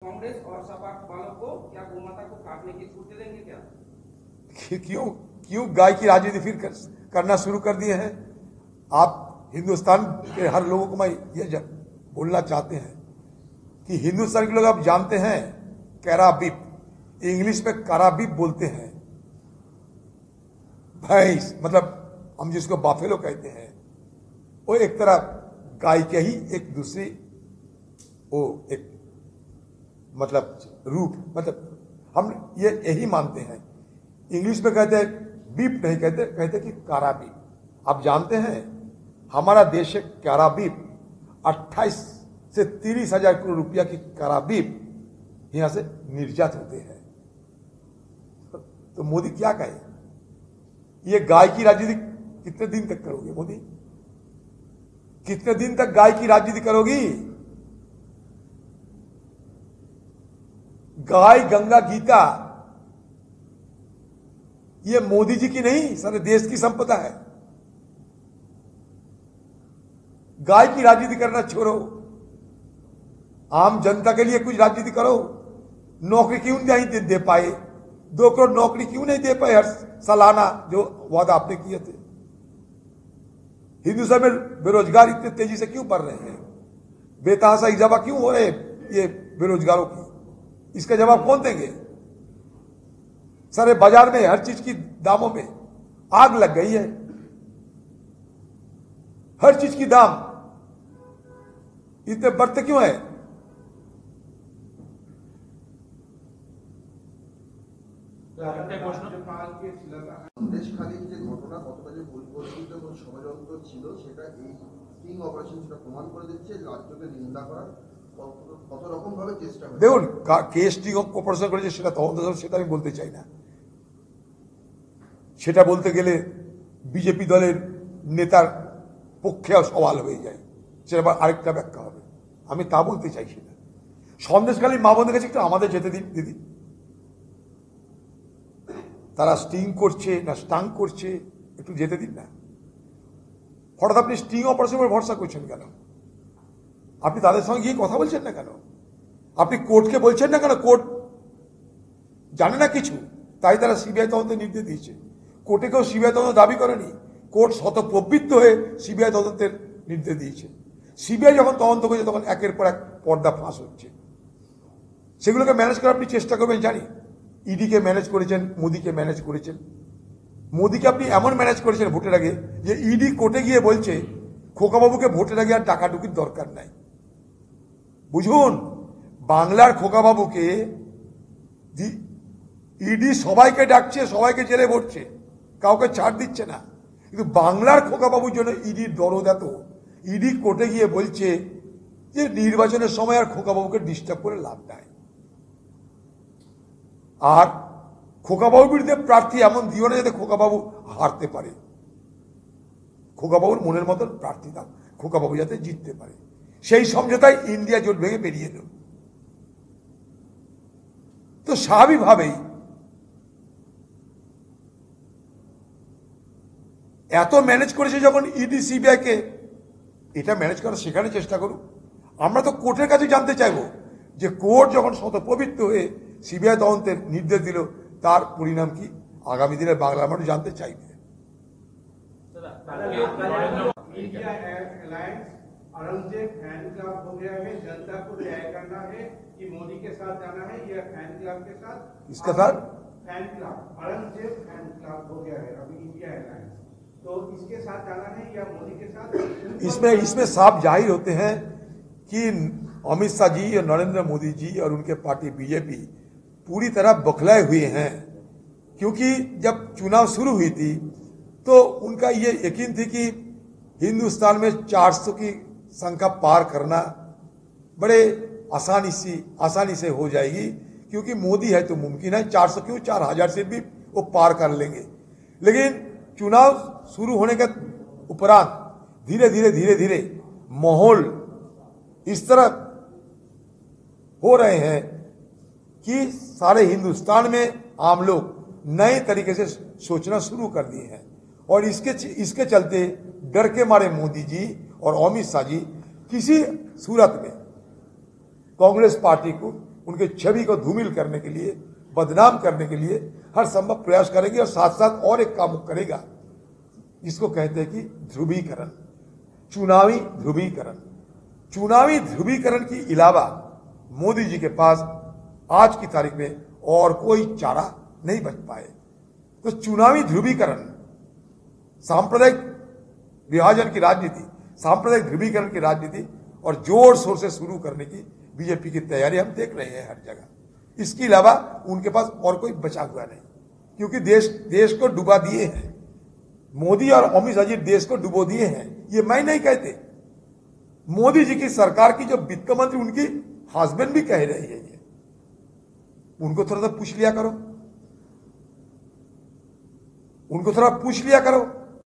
कांग्रेस और सपा वालों को क्या गोमाता को काटने की छूट दे देंगे क्या? क्यों क्यों गाय की राजनीति फिर करना शुरू कर दिए हैं आप? हिंदुस्तान के हर लोगों को मैं ये बोलना चाहते हैं कि हिंदुस्तान के लोग आप जानते हैं कैराबीप, इंग्लिश में कराबीप बोलते हैं, भैंस मतलब हम जिसको बाफेलो कहते हैं, वो एक तरह गाय के ही एक दूसरी वो एक मतलब रूप, मतलब हम ये यही मानते हैं। इंग्लिश में कहते हैं बीप, नहीं कहते, कहते कि काराबीप। आप जानते हैं हमारा देश है काराबीप, 28 से 30 हजार करोड़ रुपया की काराबीप यहां से निर्यात होते हैं। तो मोदी क्या कहे? ये गाय की राजनीति कितने दिन तक करोगे मोदी? कितने दिन तक गाय की राजनीति करोगी? गाय गंगा गीता ये मोदी जी की नहीं, सारे देश की संपदा है। गाय की राजनीति करना छोड़ो, आम जनता के लिए कुछ राजनीति करो। नौकरी क्यों नहीं दे पाए? 2 करोड़ नौकरी क्यों नहीं दे पाए हर सालाना जो वादा आपने किए थे? हिंदुस्तान में बेरोजगार इतने तेजी से क्यों बढ़ रहे हैं? बेतहाशा इजाफा क्यों हो रहे हैं ये बेरोजगारों की? इसका जवाब कौन देंगे? सारे बाजार में हर चीज की दामों में आग लग गई है। हर चीज की दाम इतने बढ़ते क्यों है? সন্দেশখালীর যে ঘটনা কতটা যে পরিকল্পিত এবং ষড়যন্ত্র ছিল সেটা এই স্টিং অপারেশন সেটা প্রমাণ করে দিচ্ছে। রাজ্যকে নিন্দা করার কত রকম ভাবে চেষ্টা হচ্ছে। দেখুন, কে স্টিং অপারেশন করেছে সেটা তদন্ত, সেটা আমি বলতে চাই না। সেটা বলতে গেলে বিজেপি দলের নেতার পক্ষে সওয়াল হয়ে যায়, সেটা আবার আরেকটা ব্যাখ্যা হবে। আমি তা বলতে চাইছি না। সন্দেশখালীর মা বোনদের কাছে একটু আমাদের যেতে দিন দিদি। তারা স্টিং করছে না স্টাং করছে, একটু যেতে দিন না। হঠাৎ আপনি স্টিং অপারেশন করে ভরসা করছেন কেন? আপনি তাদের সঙ্গে গিয়ে কথা বলছেন না কেন? আপনি কোর্টকে বলছেন না কেন? কোর্ট জানে না কিছু, তাই তারা সিবিআই তদন্তের নির্দেশ দিয়েছে। কোর্টে কেউ সিবিআই তদন্ত দাবি করেনি, কোর্ট স্বতঃপ্রবৃত্ত হয়ে সিবিআই তদন্তের নির্দেশ দিয়েছে। সিবিআই যখন তদন্ত করছে তখন একের পর এক পর্দা ফাঁস হচ্ছে। সেগুলোকে ম্যানেজ করার আপনি চেষ্টা করবেন জানি। ইডিকে ম্যানেজ করেছেন, মোদিকে ম্যানেজ করেছেন। মোদিকে আপনি এমন ম্যানেজ করেছেন ভোটের আগে যে ইডি কোর্টে গিয়ে বলছে খোকাবাবুকে ভোটের আগে আর টাকাটুকির দরকার নাই। বুঝুন, বাংলার খোকাবাবুকে ইডি সবাইকে ডাকছে, সবাইকে জেলে ভরছে, কাউকে ছাড় দিচ্ছে না। কিন্তু বাংলার খোকাবাবুর জন্য ইডির দরদ এত, ইডি কোর্টে গিয়ে বলছে যে নির্বাচনের সময় আর খোকাবাবুকে ডিস্টার্ব করে লাভ নাই। আর খোকাবাবুর বিরুদ্ধে প্রার্থী এমন দিও না যাতে খোকাবাবু হারতে পারে। খোকাবাবুর মনের মতন প্রার্থী দাও, খোকাবাবু যাতে জিততে পারে। সেই সমঝোতায় ইন্ডিয়া জোট ভেঙে বেরিয়ে এলো। তো স্বাভাবিকভাবেই এত ম্যানেজ করেছে যখন ইডি সিবিআই কে, এটা ম্যানেজ করার সেখানে চেষ্টা করুক। আমরা তো কোর্টের কাছে জানতে চাইবো যে কোর্ট যখন স্বতঃপ্রবৃত্ত হয়ে সিবিআই তদন্তের নির্দেশ দিল তার পরিণাম কি আগামী দিনে বাংলার মানুষ জানতে চাইবে। औरंगजेब फैन क्लब हो गया है, जनता को तय करना है कि मोदी के साथ जाना है या फैन क्लब के साथ। इसके साथ fan club, Aurangzeb fan club हो गया है अभी इंडिया अलायंस, तो इसके साथ जाना है या मोदी के साथ? इसमें साफ जाहिर होते हैं कि अमित शाह जी और नरेंद्र मोदी जी और उनके पार्टी बीजेपी पूरी तरह बौखलाए हुए हैं। क्योंकि जब चुनाव शुरू हुई थी तो उनका ये यकीन थी कि हिंदुस्तान में 400 की संख्या पार करना बड़े आसानी से हो जाएगी, क्योंकि मोदी है तो मुमकिन है। 400 क्यों, 4000 से भी वो पार कर लेंगे। लेकिन चुनाव शुरू होने के उपरांत धीरे धीरे माहौल इस तरह हो रहे हैं कि सारे हिंदुस्तान में आम लोग नए तरीके से सोचना शुरू कर दिए हैं। और इसके चलते डर के मारे मोदी जी और अमित शाह जी किसी सूरत में कांग्रेस पार्टी को उनके छवि को धूमिल करने के लिए, बदनाम करने के लिए हर संभव प्रयास करेंगे। और साथ साथ और एक काम करेगा जिसको कहते हैं कि ध्रुवीकरण, चुनावी ध्रुवीकरण। चुनावी ध्रुवीकरण के अलावा मोदी जी के पास आज की तारीख में और कोई चारा नहीं बच पाए। तो चुनावी ध्रुवीकरण, सांप्रदायिक विभाजन की राजनीति, सांप्रदायिक ध्रुवीकरण की राजनीति और जोर शोर से शुरू करने की बीजेपी की तैयारी हम देख रहे हैं हर जगह। इसके अलावा उनके पास और कोई बचा हुआ नहीं, क्योंकि देश को डुबा दिए हैं मोदी और अमित शाह जी, देश को डुबो दिए हैं। ये मैं नहीं कहते, मोदी जी की सरकार की जो वित्त मंत्री उनकी हस्बैंड भी कह रहे हैं। ये उनको थोड़ा सा पूछ लिया करो, उनको थोड़ा पूछ लिया करो।